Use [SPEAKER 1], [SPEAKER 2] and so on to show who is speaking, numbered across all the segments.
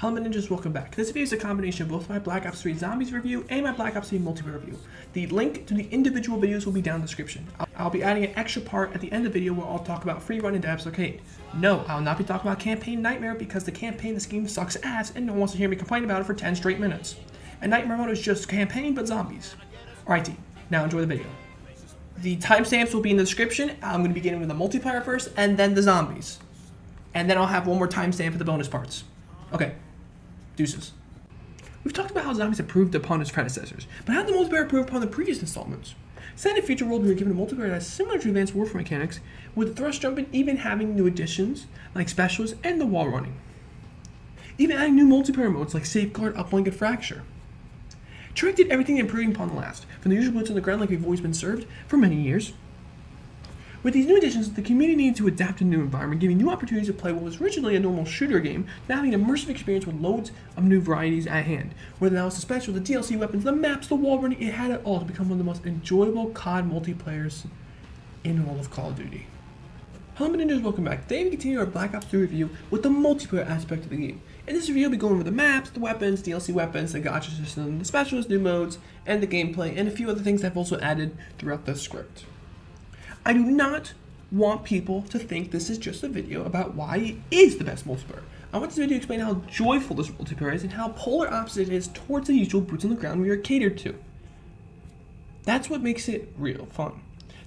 [SPEAKER 1] Hello Ninjas, welcome back. This video is a combination of both my Black Ops 3 Zombies review and my Black Ops 3 multiplayer review. The link to the individual videos will be down in the description. I'll be adding an extra part at the end of the video where I'll talk about free run in Dabs Arcade. No, I'll not be talking about Campaign Nightmare because the campaign in this game sucks ass and no one wants to hear me complain about it for 10 straight minutes. And Nightmare mode is just campaign but zombies. Alrighty, now enjoy the video. The timestamps will be in the description. I'm going to be beginning with the multiplayer first and then the zombies. And then I'll have one more timestamp for the bonus parts. Okay. Deuces. We've talked about how zombies improved upon its predecessors, but how did the multiplayer improve upon the previous installments? Set in a future world, we were given a multiplayer that is similar to Advanced Warfare mechanics, with the thrust jumping even having new additions like specials and the wall running. Even adding new multiplayer modes like Safeguard, Uplink, and Fracture. Treyarch did everything improving upon the last, from the usual boots on the ground like we've always been served for many years. With these new additions, the community needed to adapt to a new environment, giving new opportunities to play what was originally a normal shooter game, now having an immersive experience with loads of new varieties at hand. Whether that was the special, the DLC weapons, the maps, the wall running, it had it all to become one of the most enjoyable COD multiplayers in all of Call of Duty. Hello Ninjas, welcome back. Today we continue our Black Ops 3 review with the multiplayer aspect of the game. In this review, we'll be going over the maps, the weapons, DLC weapons, the gacha system, the specials, new modes, and the gameplay, and a few other things I've also added throughout the script. I do not want people to think this is just a video about why it is the best multiplayer. I want this video to explain how joyful this multiplayer is and how polar opposite it is towards the usual boots on the ground we are catered to. That's what makes it real fun.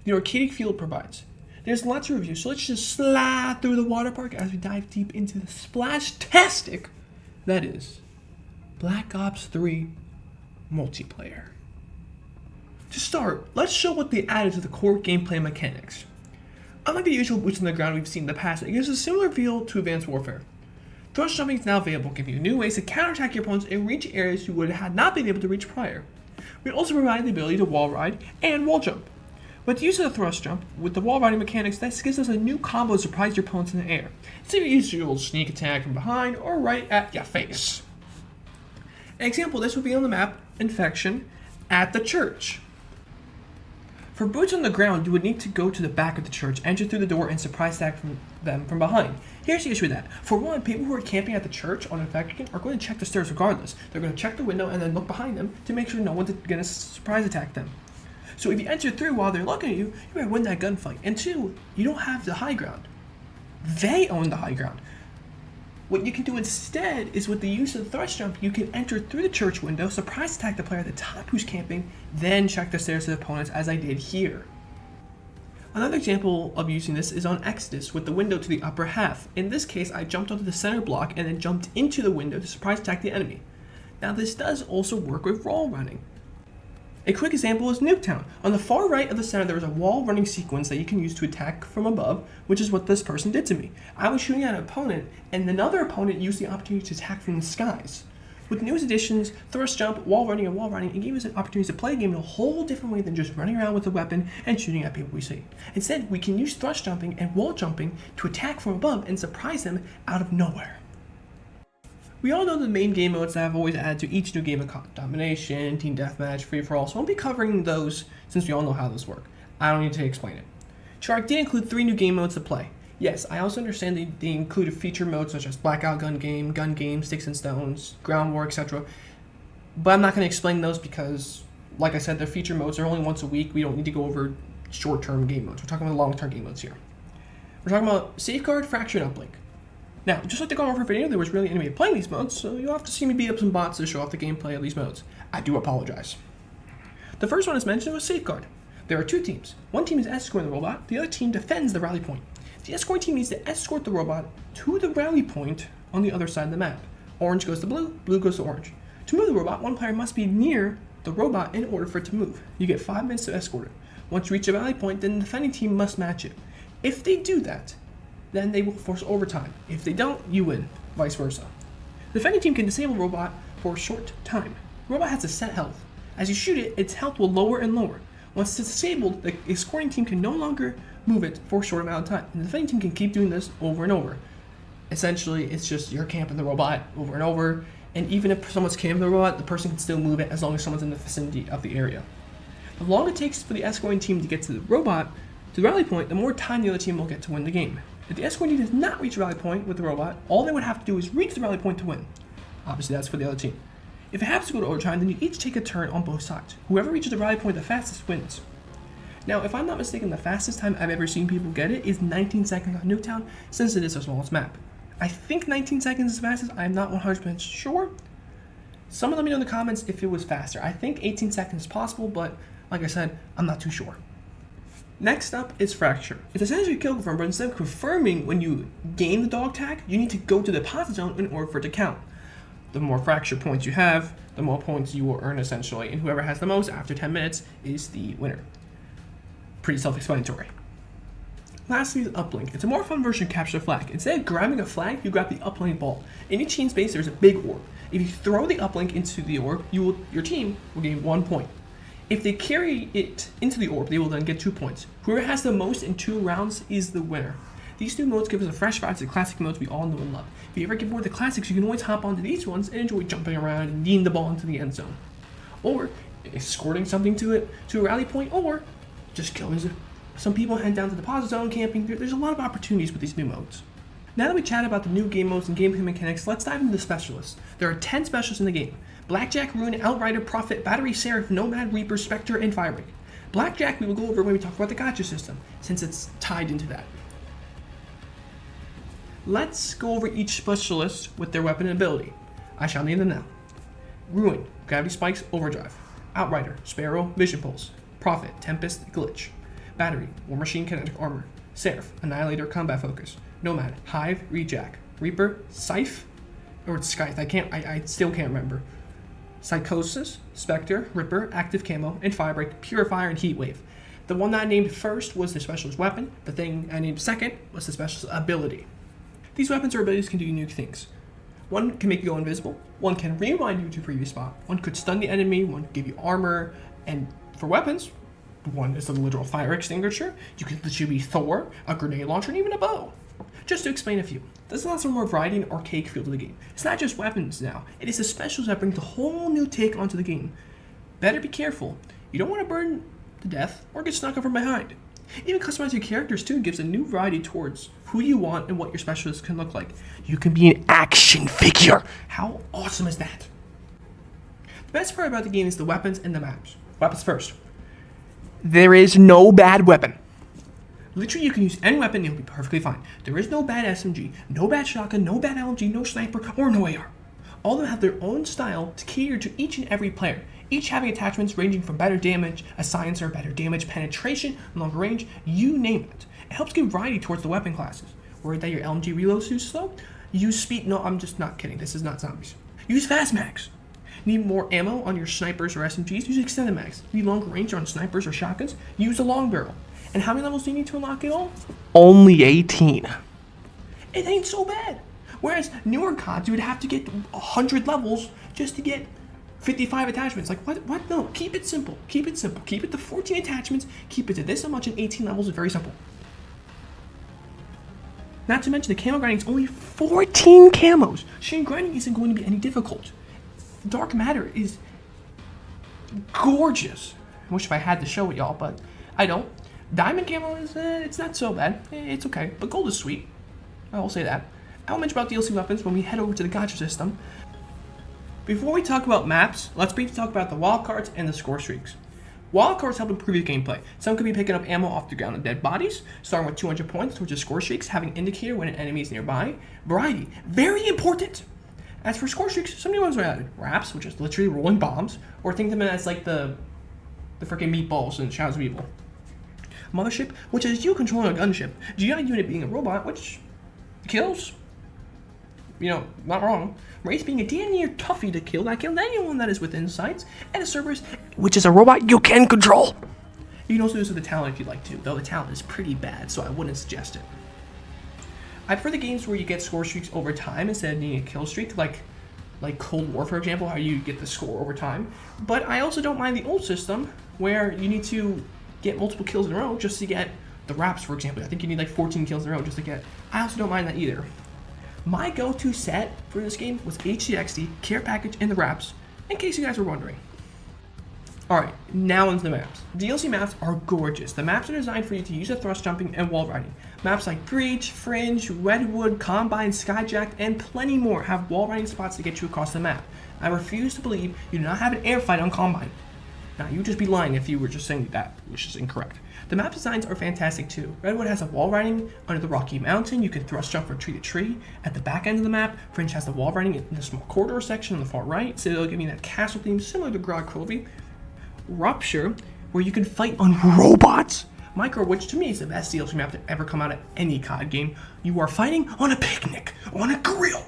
[SPEAKER 1] The arcadic feel it provides. There's lots of reviews, so let's just slide through the water park as we dive deep into the splash-tastic that is Black Ops 3 multiplayer. To start, let's show what they added to the core gameplay mechanics. Unlike the usual boots on the ground we've seen in the past, it gives a similar feel to Advanced Warfare. Thrust jumping is now available, giving you new ways to counterattack your opponents and reach areas you would have not been able to reach prior. We also provide the ability to wall ride and wall jump. With the use of the thrust jump, with the wall riding mechanics, this gives us a new combo to surprise your opponents in the air. So you use your sneak attack from behind or right at your face. An example of this would be on the map Infection at the church. For boots on the ground, you would need to go to the back of the church, enter through the door, and surprise attack them from behind. Here's the issue with that. For one, people who are camping at the church on Infection are going to check the stairs regardless. They're going to check the window and then look behind them to make sure no one's going to surprise attack them. So if you enter through while they're looking at you, you might win that gunfight. And two, you don't have the high ground. They own the high ground. What you can do instead is with the use of the thrust jump, you can enter through the church window, surprise attack the player at the top who's camping, then check the stairs to the opponents as I did here. Another example of using this is on Exodus with the window to the upper half. In this case, I jumped onto the center block and then jumped into the window to surprise attack the enemy. Now this does also work with wall running. A quick example is Nuketown. On the far right of the center, there is a wall running sequence that you can use to attack from above, which is what this person did to me. I was shooting at an opponent, and another opponent used the opportunity to attack from the skies. With the newest additions, thrust jump, wall running, and wall riding, it gave us an opportunity to play a game in a whole different way than just running around with a weapon and shooting at people we see. Instead, we can use thrust jumping and wall jumping to attack from above and surprise them out of nowhere. We all know the main game modes that I've always added to each new game of COD. Domination, Team Deathmatch, Free-for-all, so I won't be covering those since we all know how those work. I don't need to explain it. Treyarch did include 3 new game modes to play. Yes, I also understand they included feature modes such as Blackout Gun Game, Sticks and Stones, Ground War, etc. But I'm not going to explain those because, like I said, their feature modes are only once a week. We don't need to go over short-term game modes. We're talking about long-term game modes here. We're talking about Safeguard, Fracture, and Uplink. Now, just like the Garden Warfare video, there was really anybody playing these modes, so you'll have to see me beat up some bots to show off the gameplay of these modes. I do apologize. The first one as mentioned was Safeguard. There are 2 teams. One team is escorting the robot, the other team defends the rally point. The escorting team needs to escort the robot to the rally point on the other side of the map. Orange goes to blue, blue goes to orange. To move the robot, one player must be near the robot in order for it to move. You get 5 minutes to escort it. Once you reach the rally point, then the defending team must match it. If they do that, then they will force overtime. If they don't, you win, vice versa. The defending team can disable the robot for a short time. The robot has a set health. As you shoot it, its health will lower and lower. Once it's disabled, the escorting team can no longer move it for a short amount of time. And the defending team can keep doing this over and over. Essentially, it's just you're camping the robot over and over, and even if someone's camping the robot, the person can still move it as long as someone's in the vicinity of the area. The longer it takes for the escorting team to get to the robot, to the rally point, the more time the other team will get to win the game. If the escort team does not reach the rally point with the robot, all they would have to do is reach the rally point to win. Obviously, that's for the other team. If it happens to go to overtime, then you each take a turn on both sides. Whoever reaches the rally point the fastest wins. Now, if I'm not mistaken, the fastest time I've ever seen people get it is 19 seconds on Nuketown, since it is the smallest map. I think 19 seconds is fastest. I'm not 100% sure. Someone let me know in the comments if it was faster. I think 18 seconds is possible, but like I said, I'm not too sure. Next up is Fracture. It's essentially kill confirm, but instead of confirming when you gain the dog tag, you need to go to the deposit zone in order for it to count. The more Fracture points you have, the more points you will earn essentially, and whoever has the most after 10 minutes is the winner. Pretty self-explanatory. Lastly is Uplink. It's a more fun version of Capture the Flag. Instead of grabbing a flag, you grab the uplink ball. In each team's base, there's a big orb. If you throw the uplink into the orb, your team will gain 1 point. If they carry it into the orb, they will then get 2 points. Whoever has the most in 2 rounds is the winner. These new modes give us a fresh vibe to the classic modes we all know and love. If you ever get bored of the classics, you can always hop onto these ones and enjoy jumping around and kneeing the ball into the end zone. Or escorting something to a rally point, or just killing it. Some people head down to the deposit zone camping. There's a lot of opportunities with these new modes. Now that we chatted about the new game modes and gameplay mechanics, let's dive into the specialists. There are 10 specialists in the game. Blackjack, Rune, Outrider, Prophet, Battery, Seraph, Nomad, Reaper, Spectre, and Firebreak. Blackjack we will go over when we talk about the gacha system, since it's tied into that. Let's go over each specialist with their weapon and ability. I shall name them now. Rune, Gravity Spikes, Overdrive. Outrider, Sparrow, Vision Pulse. Prophet, Tempest, Glitch. Battery, War Machine, Kinetic Armor. Seraph, Annihilator, Combat Focus. Nomad, Hive, Rejack. Reaper, Scythe, or Scythe, I still can't remember. Psychosis, Spectre, Ripper, Active Camo, and Firebreak, Purifier, and Heatwave. The one that I named first was the specialist weapon. The thing I named second was the specialist ability. These weapons or abilities can do unique things. One can make you go invisible. One can rewind you to a previous spot. One could stun the enemy. One could give you armor. And for weapons, one is a literal fire extinguisher. You can literally be Thor, a grenade launcher, and even a bow. Just to explain a few. This allows for more variety and arcade feel to the game. It's not just weapons now. It is the specials that bring the whole new take onto the game. Better be careful. You don't want to burn to death or get snuck up from behind. Even customizing your characters too gives a new variety towards who you want and what your specialist can look like. You can be an action figure. How awesome is that? The best part about the game is the weapons and the maps. Weapons first. There is no bad weapon. Literally, you can use any weapon and it'll be perfectly fine. There is no bad SMG, no bad shotgun, no bad LMG, no sniper, or no AR. All of them have their own style to cater to each and every player, each having attachments ranging from better damage, a silencer, better damage, penetration, longer range, you name it. It helps give variety towards the weapon classes. Worried that your LMG reload's too slow? Use speed. No, I'm just not kidding. This is not zombies. Use fast mags. Need more ammo on your snipers or SMGs? Use extended mags. Need longer range on snipers or shotguns? Use a long barrel. And how many levels do you need to unlock it all? Only 18. It ain't so bad. Whereas newer CODs, you would have to get 100 levels just to get 55 attachments. Like, what? No, keep it simple. Keep it simple. Keep it to 14 attachments. Keep it to this much and 18 levels is very simple. Not to mention the camo grinding is only 14 camos. Chain grinding isn't going to be any difficult. Dark matter is gorgeous. I wish if I had to show it y'all, but I don't. Diamond camo is, it's not so bad. It's okay, but gold is sweet. I will say that. I'll mention about DLC weapons when we head over to the gacha system. Before we talk about maps, let's briefly talk about the wildcards and the score streaks. Wildcards help improve your gameplay. Some could be picking up ammo off the ground of dead bodies, starting with 200 points, which is score streaks, having an indicator when an enemy is nearby. Variety, very important. As for score streaks, some new ones are added. Wraps, which is literally rolling bombs, or think of them as like the freaking meatballs in Shadows of Evil. Mothership, which is you controlling a gunship. GI unit being a robot, which kills. You know, not wrong. Wraith being a damn near toughie to kill that kills anyone that is within sights. And a Cerberus, which is a robot you can control. You can also do this with the talent if you'd like to, though the talent is pretty bad, so I wouldn't suggest it. I prefer the games where you get score streaks over time instead of needing a kill streak, like Cold War, for example, how you get the score over time. But I also don't mind the old system where you need to get multiple kills in a row just to get the wraps, for example. I think you need like 14 kills in a row just to get. I also don't mind that either. My go-to set for this game was HCXD, Care Package, and the wraps, in case you guys were wondering. Alright, now into the maps. DLC maps are gorgeous. The maps are designed for you to use a thrust jumping and wall riding. Maps like Breach, Fringe, Redwood, Combine, Skyjack, and plenty more have wall riding spots to get you across the map. I refuse to believe you do not have an air fight on Combine. Now, you'd just be lying if you were just saying that, which is incorrect. The map designs are fantastic too. Redwood has a wall riding under the Rocky Mountain. You can thrust jump from tree to tree. At the back end of the map, Fringe has the wall riding in the small corridor section on the far right, so it'll give you that castle theme similar to Grog Crovey. Rupture, where you can fight on robots. Micro, which to me is the best DLC map to ever come out of any COD game. You are fighting on a picnic, on a grill.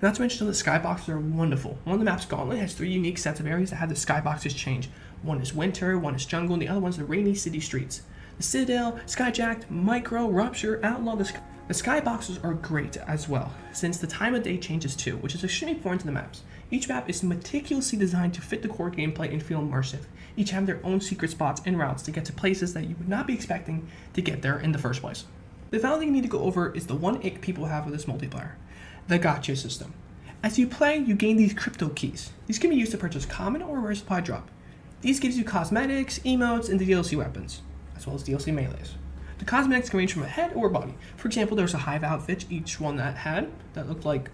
[SPEAKER 1] Not to mention the skyboxes are wonderful. One of the maps, Gauntlet, has 3 unique sets of areas that have the skyboxes change. One is winter, one is jungle, and the other one's the rainy city streets. The Citadel, Skyjacked, Micro, Rupture, Outlaw, the skyboxes are great as well, since the time of day changes too, which is extremely important to the maps. Each map is meticulously designed to fit the core gameplay and feel immersive. Each have their own secret spots and routes to get to places that you would not be expecting to get there in the first place. The final thing you need to go over is the one ick people have with this multiplayer: the gacha system. As you play, you gain these crypto keys. These can be used to purchase common or rare supply drop. These gives you cosmetics, emotes, and the DLC weapons, as well as DLC melees. The cosmetics can range from a head or body. For example, there's a hive outfit, each one that looked like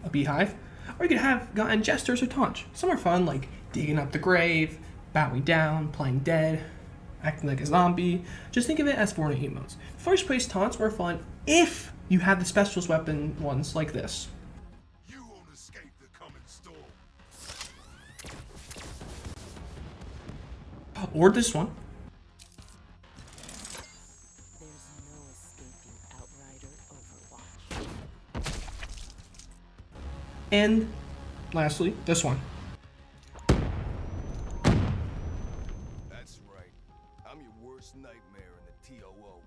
[SPEAKER 1] a beehive. Or you could have gotten gestures or taunts. Some are fun, like digging up the grave, bowing down, playing dead, acting like a zombie. Just think of it as Fortnite emotes. First place taunts are fun if you have the specialist weapon ones like this.
[SPEAKER 2] You won't escape the coming storm.
[SPEAKER 1] Or this one.
[SPEAKER 3] There's no escaping Outrider Overwatch.
[SPEAKER 1] And lastly, this one.
[SPEAKER 2] That's right. I'm your worst nightmare in the TOO.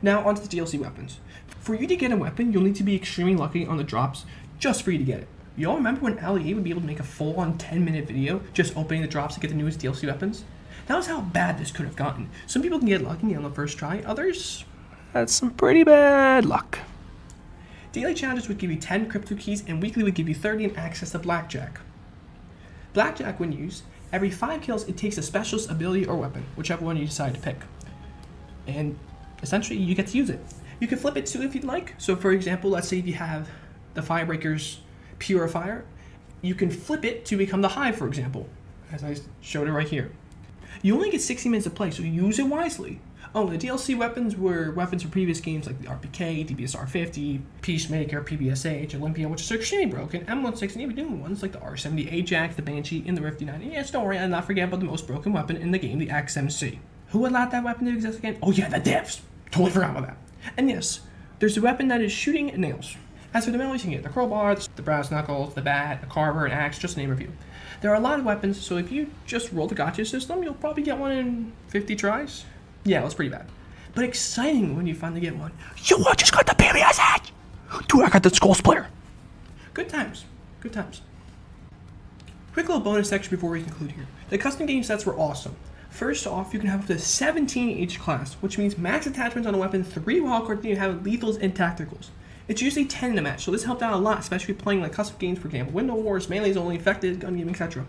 [SPEAKER 1] Now onto the DLC weapons. For you to get a weapon, you'll need to be extremely lucky on the drops just for you to get it. You all remember when Ali would be able to make a full-on 10-minute video just opening the drops to get the newest DLC weapons? That was how bad this could have gotten. Some people can get lucky on the first try, others, that's some pretty bad luck. Daily challenges would give you 10 crypto keys, and weekly would give you 30 and access to Blackjack. Blackjack, when used, every 5 kills it takes a specialist ability or weapon, whichever one you decide to pick. And essentially, you get to use it. You can flip it too if you'd like. So for example, let's say if you have the Firebreaker's Purifier, you can flip it to become the Hive, for example, as I showed it right here. You only get 60 minutes to play, so use it wisely. Oh, the DLC weapons were weapons from previous games like the RPK, DBSR 50, Peacemaker, PBSH, Olympia, which is extremely broken, M16, and even new ones like the R70 Ajax, the Banshee, and the Rift 9. And yes, don't worry, I'll not forget about the most broken weapon in the game, the XMC. Who allowed that weapon to exist again? Oh yeah, the devs! Totally forgot about that. And yes, there's a weapon that is shooting nails. As for the melees, you can get the crowbar, the brass knuckles, the bat, a carver, an axe, just to name a few. There are a lot of weapons, so if you just roll the gacha system, you'll probably get one in 50 tries. Yeah, that's pretty bad. But exciting when you finally get one. Yo, I just got the PBSH! Dude, I got the skull splitter. Good times. Good times. Quick little bonus section before we conclude here. The custom game sets were awesome. First off, you can have up to 17 each class, which means max attachments on a weapon, 3 wildcards, and you have lethals and tacticals. It's usually 10 in a match, so this helped out a lot, especially playing like custom games, for example, Window Wars, Melee's Only, Infected, Gun Game, etc.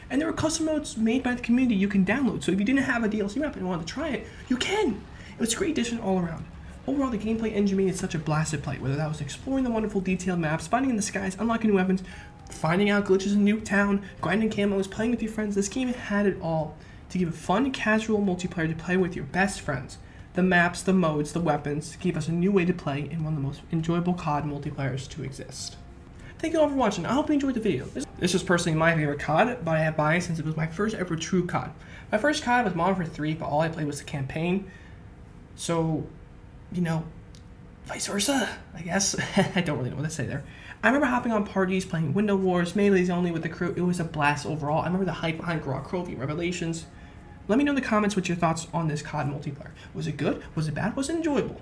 [SPEAKER 1] And there were custom modes made by the community you can download, so if you didn't have a DLC map and wanted to try it, you can! It was a great addition all around. Overall, the gameplay engine made it such a blast to play, whether that was exploring the wonderful detailed maps, fighting in the skies, unlocking new weapons, finding out glitches in Nuketown, grinding camos, playing with your friends. This game had it all to give a fun, casual multiplayer to play with your best friends. The maps, the modes, the weapons gave us a new way to play in one of the most enjoyable COD multiplayers to exist. Thank you all for watching. I hope you enjoyed the video. This is personally my favorite COD, but I have bias since it was my first ever true COD. My first COD was Modern Warfare 3, but all I played was the campaign. So, you know, vice versa, I guess. I don't really know what to say there. I remember hopping on parties, playing Window Wars, Melee's Only with the crew. It was a blast overall. I remember the hype behind Grog Crovey, Revelations. Let me know in the comments what your thoughts on this COD multiplayer. Was it good? Was it bad? Was it enjoyable?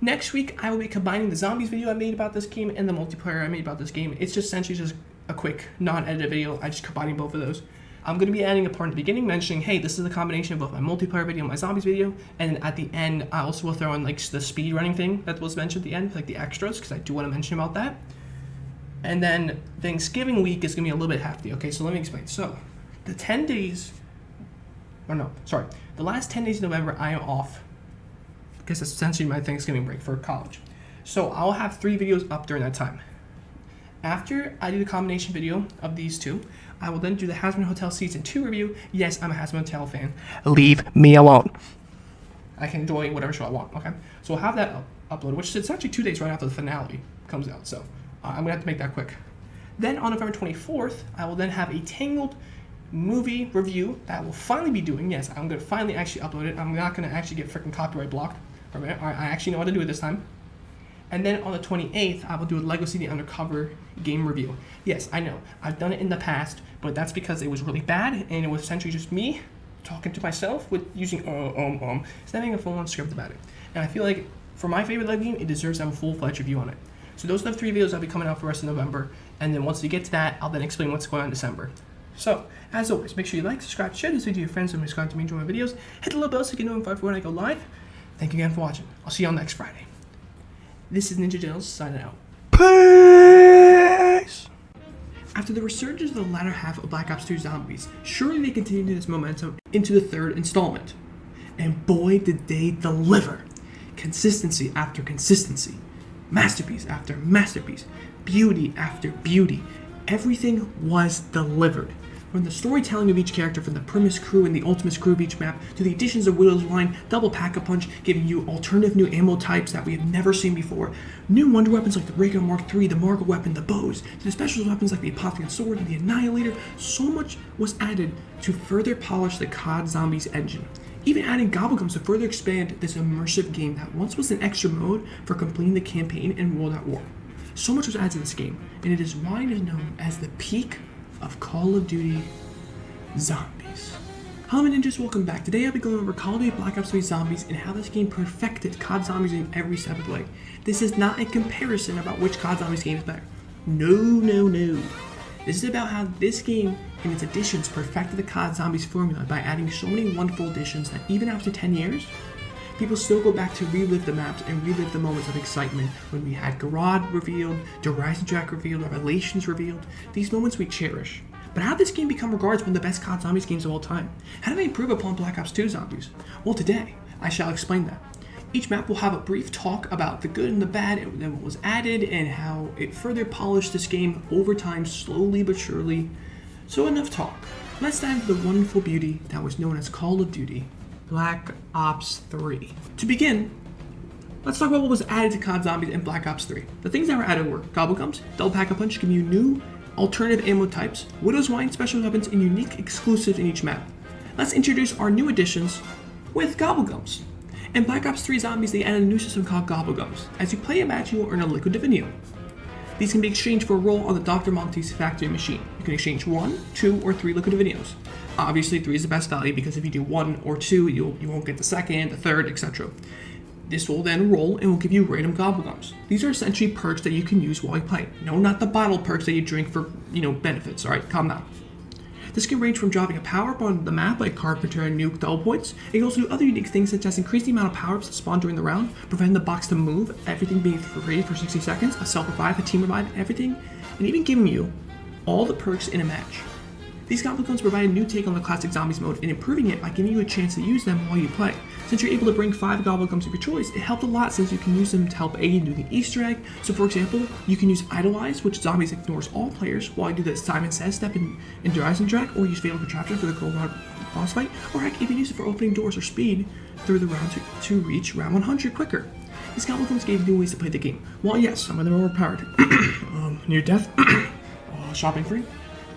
[SPEAKER 1] Next week, I will be combining the zombies video I made about this game and the multiplayer I made about this game. It's just essentially just a quick, non-edited video. I just combining both of those. I'm going to be adding a part in the beginning mentioning, hey, this is a combination of both my multiplayer video and my zombies video. And at the end, I also will throw in like the speed running thing that was mentioned at the end, like the extras, because I do want to mention about that. And then Thanksgiving week is going to be a little bit hefty. Okay, so let me explain. So the 10 days, the last 10 days of November I am off because it's essentially my Thanksgiving break for college. So I'll have 3 videos up during that time. After I do the combination video of these two, I will then do the Hazbin Hotel Season 2 review. Yes, I'm a Hazbin Hotel fan. Leave me alone. I can enjoy whatever show I want, okay? So I'll have that uploaded, which is actually 2 days right after the finale comes out. So I'm going to have to make that quick. Then on November 24th, I will then have a Tangled movie review that I will finally be doing. Yes, I'm going to finally actually upload it. I'm not going to actually get freaking copyright blocked from it. I actually know how to do it this time. And then on the 28th, I will do a Lego City Undercover game review. Yes, I know, I've done it in the past, but that's because it was really bad, and it was essentially just me talking to myself with using instead of having a full-on script about it. And I feel like, for my favorite Lego game, it deserves to have a full-fledged review on it. So those are the 3 videos that'll be coming out for the rest of November, and then once we get to that, I'll then explain what's going on in December. So, as always, make sure you like, subscribe, share this video with your friends, and subscribe to me and enjoy my videos. Hit the little bell so you get notified for when I go live. Thank you again for watching. I'll see you all next Friday. This is Ninja Jails signing out. Peace! After the resurgence of the latter half of Black Ops 2 Zombies, surely they continued this momentum into the 3rd installment. And boy did they deliver! Consistency after consistency. Masterpiece after masterpiece. Beauty after beauty. Everything was delivered. From the storytelling of each character, from the Primus crew and the Ultimus crew of each map, to the additions of Widow's Wine, Double Pack-a-Punch, giving you alternative new ammo types that we have never seen before, new wonder weapons like the Raygun Mark III, the Margle weapon, the bows, to the special weapons like the Apotheon Sword and the Annihilator, so much was added to further polish the COD Zombies engine. Even adding Gobblegums to further expand this immersive game that once was an extra mode for completing the campaign in World at War. So much was added to this game, and it is why it is known as the peak of Call of Duty Zombies. Hello my ninjas, welcome back. Today I'll be going over Call of Duty Black Ops 3 Zombies and how this game perfected COD Zombies in every step of the way. This is not a comparison about which COD Zombies game is better. No. This is about how this game and its additions perfected the COD Zombies formula by adding so many wonderful additions that even after 10 years, people still go back to relive the maps and relive the moments of excitement when we had Garage revealed, Horizon Jack revealed, Revelations revealed. These moments we cherish. But how did this game become regarded as one of the best COD Zombies games of all time? How did they improve upon Black Ops 2 Zombies? Well, today, I shall explain that. Each map will have a brief talk about the good and the bad and then what was added and how it further polished this game over time, slowly but surely. So enough talk. Let's dive into the wonderful beauty that was known as Call of Duty Black Ops 3. To begin, let's talk about what was added to COD Zombies in Black Ops 3. The things that were added were Gobblegums, Double Pack-a-Punch, giving you new alternative ammo types, Widow's Wine, special weapons, and unique exclusives in each map. Let's introduce our new additions with Gobblegums. In Black Ops 3 Zombies, they added a new system called Gobblegums. As you play a match, you will earn a liquid divinium. These can be exchanged for a roll on the Dr. Monte's factory machine. You can exchange 1, 2, or 3 liquid diviniums. Obviously, 3 is the best value because if you do 1 or 2, you won't get the second, the third, etc. This will then roll and will give you random Gobblegums. These are essentially perks that you can use while you play. No, not the bottle perks that you drink for, benefits, alright? Calm down. This can range from dropping a power-up on the map like Carpenter and Nuke double points. It can also do other unique things such as increase the amount of power-ups that spawn during the round, preventing the box to move, everything being free for 60 seconds, a self-revive, a team revive, everything, and even giving you all the perks in a match. These Gobblegums provide a new take on the classic Zombies mode and improving it by giving you a chance to use them while you play. Since you're able to bring 5 Gobblegums of your choice, it helped a lot since you can use them to help aid in doing the Easter egg. So for example, you can use Idolize, which Zombies ignores all players, while you do the Simon Says step in Horizon Track, or use Fatal Contraption for the Gold Rod boss fight, or heck, even use it for opening doors or speed through the round to reach round 100 quicker. These Gobblegums gave new ways to play the game. While yes, some of them are overpowered, near death, shopping free,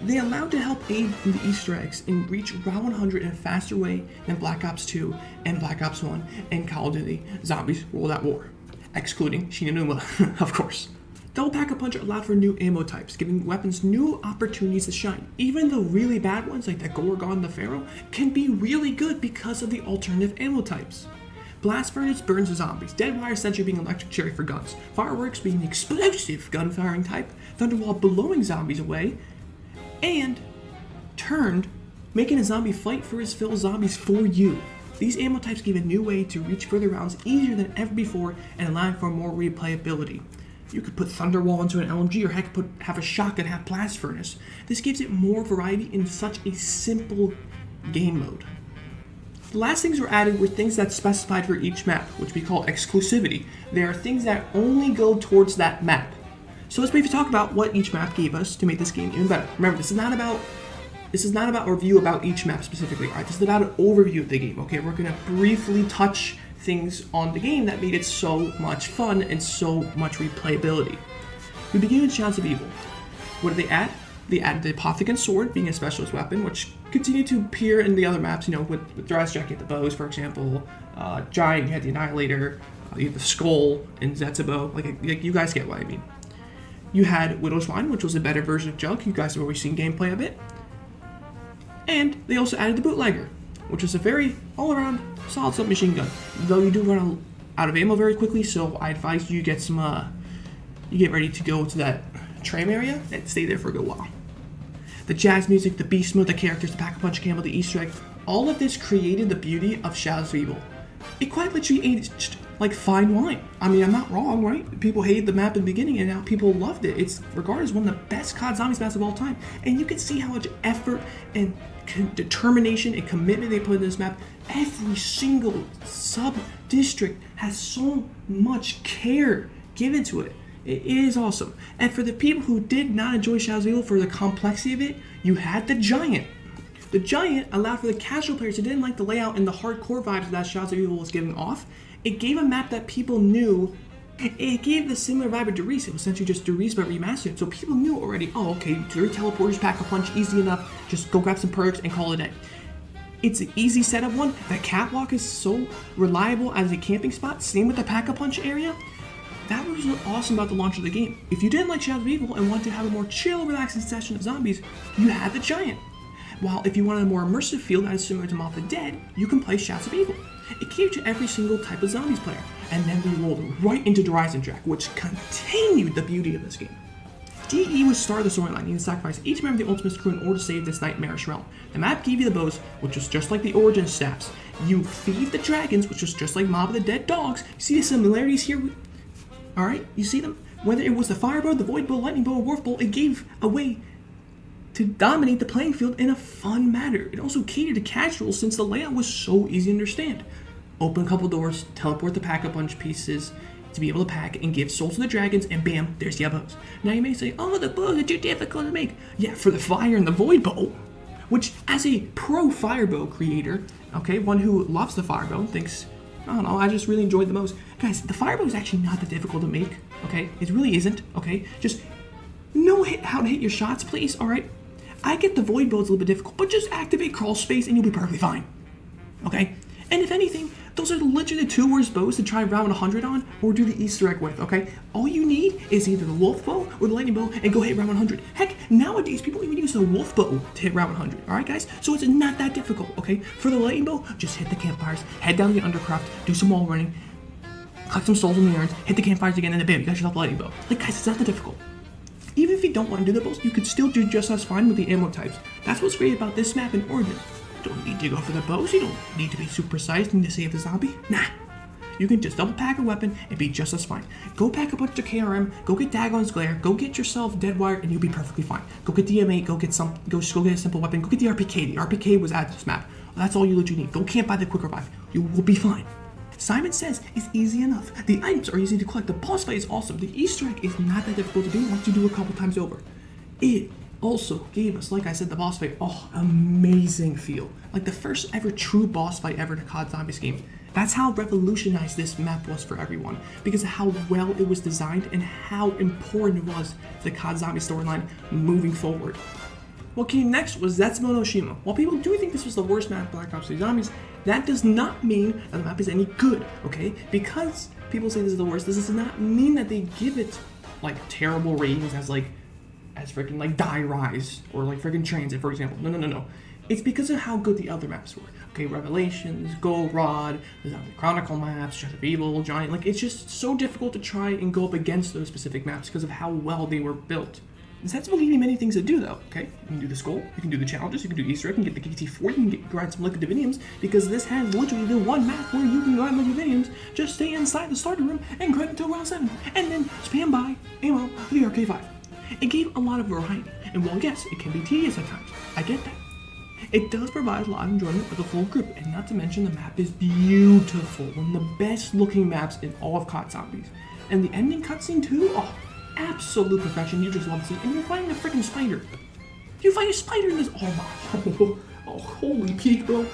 [SPEAKER 1] they allowed to help aid in the Easter eggs and reach round 100 in a faster way than Black Ops 2 and Black Ops 1 and Call of Duty Zombies World at War, excluding Shinanuma, of course. Double Pack-a-Punch allowed for new ammo types, giving weapons new opportunities to shine. Even the really bad ones like the Gorgon and the Pharaoh can be really good because of the alternative ammo types. Blast Furnace burns the zombies, Deadwire Sentry being electric cherry for guns, Fireworks being the explosive gun firing type, Thunderwall blowing zombies away, and Turned, making a zombie fight for his fill zombies for you. These ammo types give a new way to reach further rounds easier than ever before and allowing for more replayability. You could put Thunderwall into an LMG, or heck, have a shotgun, have Blast Furnace. This gives it more variety in such a simple game mode. The last things were added were things that's specified for each map, which we call exclusivity. They are things that only go towards that map. So let's briefly talk about what each map gave us to make this game even better. Remember, this is not about a review about each map specifically, alright? This is about an overview of the game, okay? We're gonna briefly touch things on the game that made it so much fun and so much replayability. We begin with Shadows of Evil. What did they add? They added the Apothecant Sword, being a specialist weapon, which continued to appear in the other maps, you know, with Dress Jack, you had the bows, for example, Giant, you had the Annihilator, you had the Skull, and Zetsubo, like you guys get what I mean. You had Widow's Wine, which was a better version of Junk, you guys have already seen gameplay of it. And they also added the Bootlegger, which was a very all-around solid submachine gun, though you do run out of ammo very quickly, so I advise you get some, you get ready to go to that tram area and stay there for a good while. The jazz music, the beast mode, the characters, the Pack-a-Punch camo, the Easter egg, all of this created the beauty of Shadows of Evil. It quite literally aged like fine wine. I mean, I'm not wrong, right? People hated the map in the beginning, and now people loved it. It's regarded as one of the best COD Zombies maps of all time. And you can see how much effort and determination and commitment they put in this map. Every single sub-district has so much care given to it. It is awesome. And for the people who did not enjoy Shadows of Evil for the complexity of it, you had the Giant. The Giant allowed for the casual players who didn't like the layout and the hardcore vibes that Shadows of Evil was giving off. It gave a map that people knew. It gave the similar vibe of Derice. It was essentially just Derice but remastered. So people knew already, oh, okay, 3 teleporters, Pack-a-Punch, easy enough. Just go grab some perks and call it a day. It's an easy setup one. The catwalk is so reliable as a camping spot. Same with the Pack-a-Punch area. That was what's awesome about the launch of the game. If you didn't like Shadows of Evil and wanted to have a more chill, relaxing session of zombies, you had the Giant. While if you wanted a more immersive feel that is similar to Mob of the Dead, you can play Shadows of Evil. It catered to every single type of zombies player, and then we rolled right into Horizon Track, which continued the beauty of this game. DE was star of the storyline. You can sacrifice each member of the Ultimate's crew in order to save this nightmarish realm. The map gave you the bows, which was just like the Origin staffs. You feed the dragons, which was just like Mob of the Dead dogs. You see the similarities here? Alright, you see them? Whether it was the Fire Bow, the Void Bow, Lightning Bow, or Warp Bow, it gave a way to dominate the playing field in a fun manner. It also catered to casuals since the layout was so easy to understand. Open a couple doors, teleport the Pack-a-Punch pieces to be able to pack and give souls to the dragons, and bam, there's your bows. Now you may say, oh, the bows are too difficult to make. Yeah, for the Fire and the Void Bow, which as a pro Fire Bow creator, okay, one who loves the Fire Bow, thinks, I don't know, I just really enjoyed the bows. Guys, the Fire Bow is actually not that difficult to make, okay? It really isn't, okay? Just know how to hit your shots, please, alright? I get the Void Bow is a little bit difficult, but just activate Crawl Space and you'll be perfectly fine, okay? And if anything, those are literally the 2 worst bows to try round 100 on or do the Easter egg with, okay? All you need is either the Wolf Bow or the Lightning Bow and go hit round 100. Heck, nowadays people even use the Wolf Bow to hit round 100, alright guys? So it's not that difficult, okay? For the Lightning Bow, just hit the campfires, head down to the Undercroft, do some wall running, collect some souls in the urns, hit the campfires again, and then bam, you got yourself a Lightning Bow. Like guys, it's not that difficult. Even if you don't want to do the bows, you could still do just as fine with the ammo types. That's what's great about this map in Origin. You don't need to go for the bows, you don't need to be super precise, need to save the zombie. Nah. You can just double pack a weapon and be just as fine. Go pack a bunch of KRM, go get Dagon's Glare, go get yourself Deadwire, and you'll be perfectly fine. Go get DM8, go get a simple weapon, go get the RPK. The RPK was added to this map. That's all you literally need. Go camp by the quick revive. You will be fine. Simon says it's easy enough. The items are easy to collect. The boss fight is awesome. The Easter egg is not that difficult to do once you do it a couple times over. It also gave us, like I said, the boss fight, amazing feel. Like the first ever true boss fight ever in a COD Zombies game. That's how revolutionized this map was for everyone, because of how well it was designed and how important it was to the COD Zombies storyline moving forward. What came next was Zetsubo no Shima. While people do think this was the worst map in Black Ops 3 Zombies, that does not mean that the map is any good, okay? Because people say this is the worst, this does not mean that they give it like terrible ratings as freaking like Die Rise or like freaking Transit, for example. No. It's because of how good the other maps were. Okay, Revelations, Gold Rod, the Zombie Chronicle maps, Shadows of Evil, Giant. Like, it's just so difficult to try and go up against those specific maps because of how well they were built. Zetsubou gave you many things to do though, okay? You can do the skull, you can do the challenges, you can do Easter egg, you can get the KT4, you can grind some liquid diviniums, because this has literally the one map where you can grind liquid diviniums, just stay inside the starter room and grind until round 7, and then spam by ammo the RK5. It gave a lot of variety, and while yes, it can be tedious at times, I get that. It does provide a lot of enjoyment with a full group, and not to mention the map is beautiful, one of the best looking maps in all of COD Zombies. And the ending cutscene too, oh, absolute perfection, you just love to see. And you're fighting a freaking spider. You fight a spider in this, oh my, oh, holy peak, bro.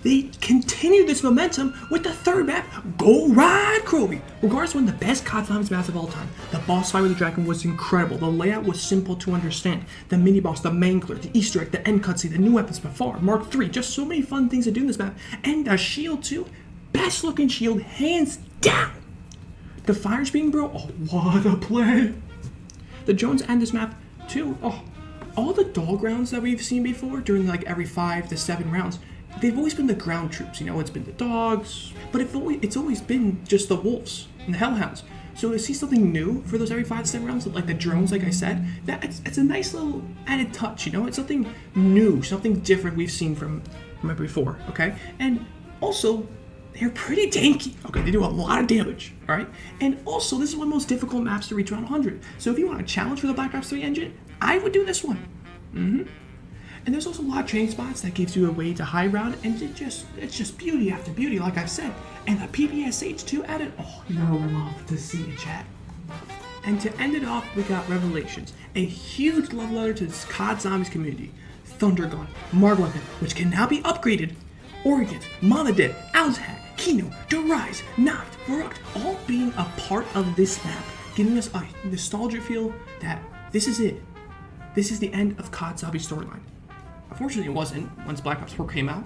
[SPEAKER 1] They continue this momentum with the third map, Go Ride Kroby. Regardless of one of the best COD Zombies maps of all time, the boss fight with the dragon was incredible. The layout was simple to understand. The mini boss, the mangler, the Easter egg, the end cutscene, the new weapons before, Mark III, just so many fun things to do in this map. And the shield too, best looking shield, hands down. The fire screen, bro, oh, what a play. The drones and this map too, oh, all the dog rounds that we've seen before during like every 5 to 7 rounds, they've always been the ground troops, you know, it's been the dogs, but it's always been just the wolves and the hellhounds. So to see something new for those every 5 to 7 rounds, like the drones, like I said, it's a nice little added touch, you know, it's something new, something different we've seen from before, okay? And also, they're pretty tanky, okay? They do a lot of damage, all right? And also, this is one of the most difficult maps to reach around 100. So if you want a challenge for the Black Ops 3 engine, I would do this one. And there's also a lot of training spots that gives you a way to high round, and it's just beauty after beauty, like I've said. And the PPSH 2 added, oh, you'll love to see it, chat. And to end it off, we got Revelations, a huge love letter to this COD Zombies community. Thundergun, Mark Weapon, which can now be upgraded, Origins, Monadid, Alzhag, Kino, Derise, Nacht, Verrucht, all being a part of this map, giving us a nostalgia feel that this is it. This is the end of COD Zombie storyline. Unfortunately, it wasn't once Black Ops 4 came out.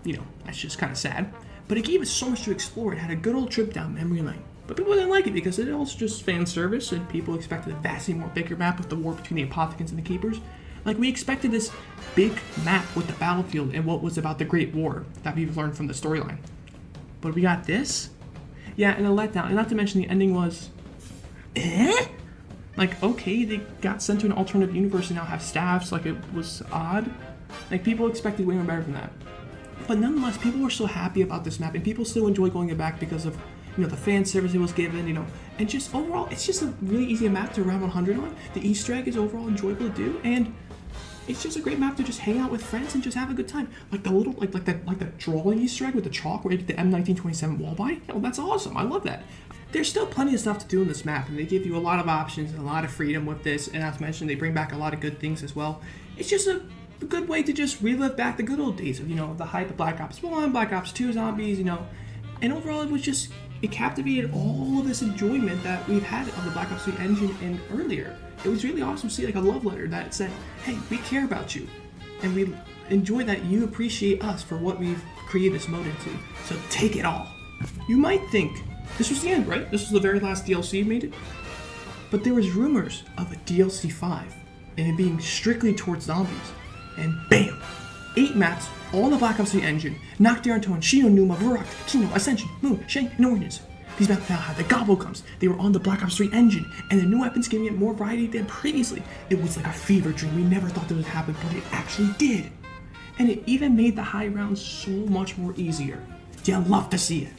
[SPEAKER 1] You know, that's just kind of sad. But it gave us so much to explore. It had a good old trip down memory lane. But people didn't like it because it was just fan service, and people expected a vastly more bigger map with the war between the Apothicons and the Keepers. Like, we expected this big map with the battlefield and what was about the Great War that we've learned from the storyline. But we got this? Yeah, and a letdown. And not to mention the ending was... Like, okay, they got sent to an alternative universe and now have staffs, like, it was odd. Like, people expected way more better than that. But nonetheless, people were so happy about this map, and people still enjoy going back because of, you know, the fan service it was given, you know, and just overall, it's just a really easy map to round 100 on. The Easter egg is overall enjoyable to do, and it's just a great map to just hang out with friends and just have a good time. Like the little, like the drawing Easter egg with the chalk where you get the M1927 wall buy. Oh, that's awesome. I love that. There's still plenty of stuff to do in this map, and they give you a lot of options and a lot of freedom with this, and as mentioned, they bring back a lot of good things as well. It's just a good way to just relive back the good old days of, you know, the hype of Black Ops 1, Black Ops 2 zombies, you know, and overall it captivated all of this enjoyment that we've had of the Black Ops 3 engine and earlier. It was really awesome to see like a love letter that said, hey, we care about you, and we enjoy that you appreciate us for what we've created this mode into, so take it all. You might think this was the end, right? This was the very last DLC made it. But there was rumors of a DLC 5 and it being strictly towards zombies. And bam! 8 maps, all in the Black Ops 3 engine. Nocturne, Shino, Numa, Verrucht, Kino, Ascension, Moon, Shank, and Origins. These maps now had the Gobblegums. They were on the Black Ops 3 engine, and the new weapons giving it more variety than previously. It was like a fever dream. We never thought that would happen, but it actually did. And it even made the high rounds so much more easier. You'll love to see it.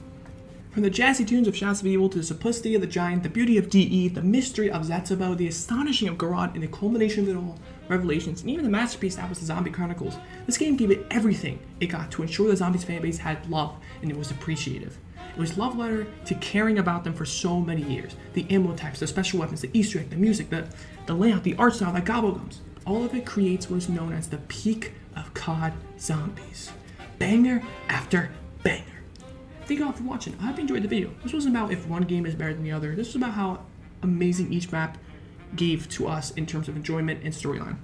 [SPEAKER 1] From the jazzy tunes of Shouts of Evil to the simplicity of the Giant, the beauty of DE, the mystery of Zetsubou, the astonishing of Garand, and the culmination of it all, Revelations, and even the masterpiece that was the Zombie Chronicles, this game gave it everything it got to ensure the Zombies fanbase had love and it was appreciative. It was love letter to caring about them for so many years. The ammo types, the special weapons, the Easter egg, the music, the layout, the art style, the Gobblegums. All of it creates what is known as the peak of COD Zombies. Banger after banger. Thank you all for watching. I hope you enjoyed the video. This wasn't about if one game is better than the other. This was about how amazing each map gave to us in terms of enjoyment and storyline.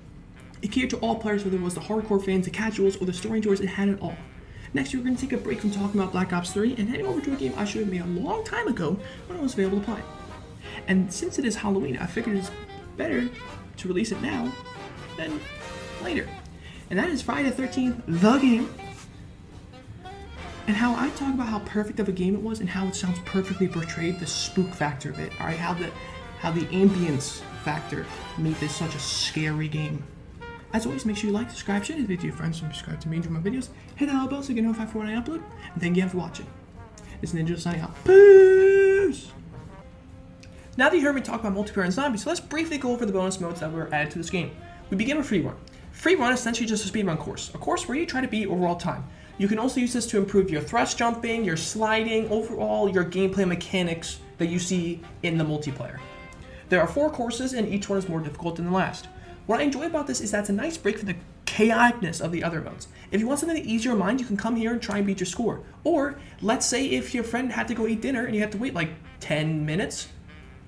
[SPEAKER 1] It catered to all players, whether it was the hardcore fans, the casuals, or the story enjoyers. It had it all. Next, we're going to take a break from talking about Black Ops 3 and heading over to a game I should have made a long time ago when I was available to play. And since it is Halloween, I figured it's better to release it now than later. And that is Friday the 13th, the game. And how I talk about how perfect of a game it was and how it sounds perfectly portrayed, the spook factor of it, alright, how the ambience factor made this such a scary game. As always, make sure you like, subscribe, share this video to your friends, subscribe to me and enjoy my videos. Hit that little bell so you get notified for when I upload. And thank you again for watching. This is Ninja signing out. Peace! Now that you heard me talk about multiplayer and zombies, so let's briefly go over the bonus modes that were added to this game. We begin with free run. Free run is essentially just a speedrun course, a course where you try to beat overall time. You can also use this to improve your thrust jumping, your sliding, overall your gameplay mechanics that you see in the multiplayer. There are 4 courses and each one is more difficult than the last. What I enjoy about this is that it's a nice break from the chaoticness of the other modes. If you want something to ease your mind, you can come here and try and beat your score. Or, let's say if your friend had to go eat dinner and you have to wait like 10 minutes,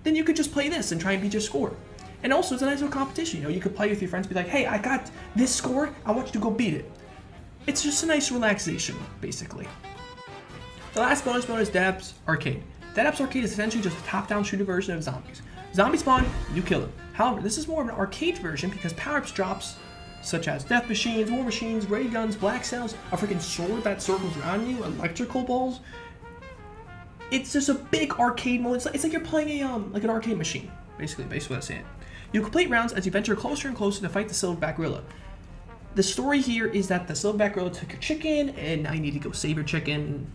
[SPEAKER 1] then you could just play this and try and beat your score. And also, it's a nice little competition. You know, you could play with your friends, be like, hey, I got this score, I want you to go beat it. It's just a nice relaxation, basically. The last bonus mode is Dab's Arcade. Dab's Arcade is essentially just a top-down shooter version of zombies. Zombies spawn, you kill them. However, this is more of an arcade version because power-ups drops, such as death machines, war machines, ray guns, black cells, a freaking sword that circles around you, electrical balls. It's just a big arcade mode. It's like you're playing a like an arcade machine, basically what I'm saying. You complete rounds as you venture closer and closer to fight the silverback gorilla. The story here is that the silverback gorilla took your chicken, and now you need to go save your chicken.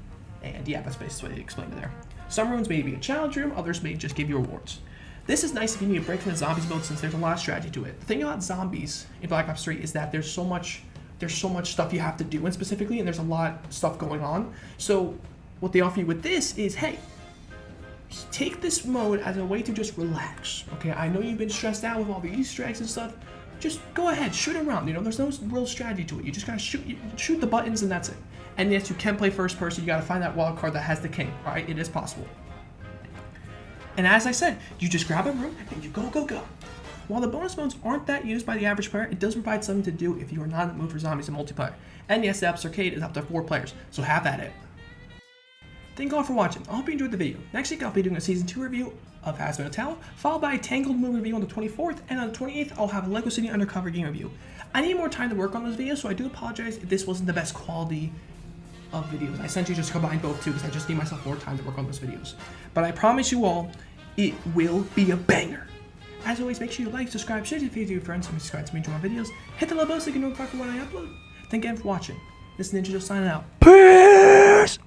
[SPEAKER 1] And yeah, that's basically what they explained it there. Some rooms may be a challenge room, others may just give you rewards. This is nice if you need a break from the zombies mode since there's a lot of strategy to it. The thing about zombies in Black Ops 3 is that there's so much stuff you have to do, and specifically, and there's a lot of stuff going on. So what they offer you with this is, hey, take this mode as a way to just relax. Okay, I know you've been stressed out with all the Easter eggs and stuff. Just go ahead, shoot around. You know, there's no real strategy to it. You just gotta shoot the buttons, and that's it. And yes, you can play first person. You gotta find that wild card that has the king. All right, it is possible. And as I said, you just grab a room and you go. While the bonus modes aren't that used by the average player, it does provide something to do if you are not in the mood for zombies and multiplayer. And yes, the Dab's Arcade is up to 4 players, so have at it. Thank you all for watching. I hope you enjoyed the video. Next week, I'll be doing a Season 2 review of Hazbin, followed by a Tangled movie review on the 24th, and on the 28th, I'll have a LEGO City Undercover game review. I need more time to work on those videos, so I do apologize if this wasn't the best quality of videos. I essentially just combined both two because I just need myself more time to work on those videos. But I promise you all, it will be a banger. As always, make sure you like, subscribe, share this video to your friends, and subscribe to me to my videos. Hit the little bell so you can know when I upload. Thank you again for watching. This is Ninja signing out. Peace!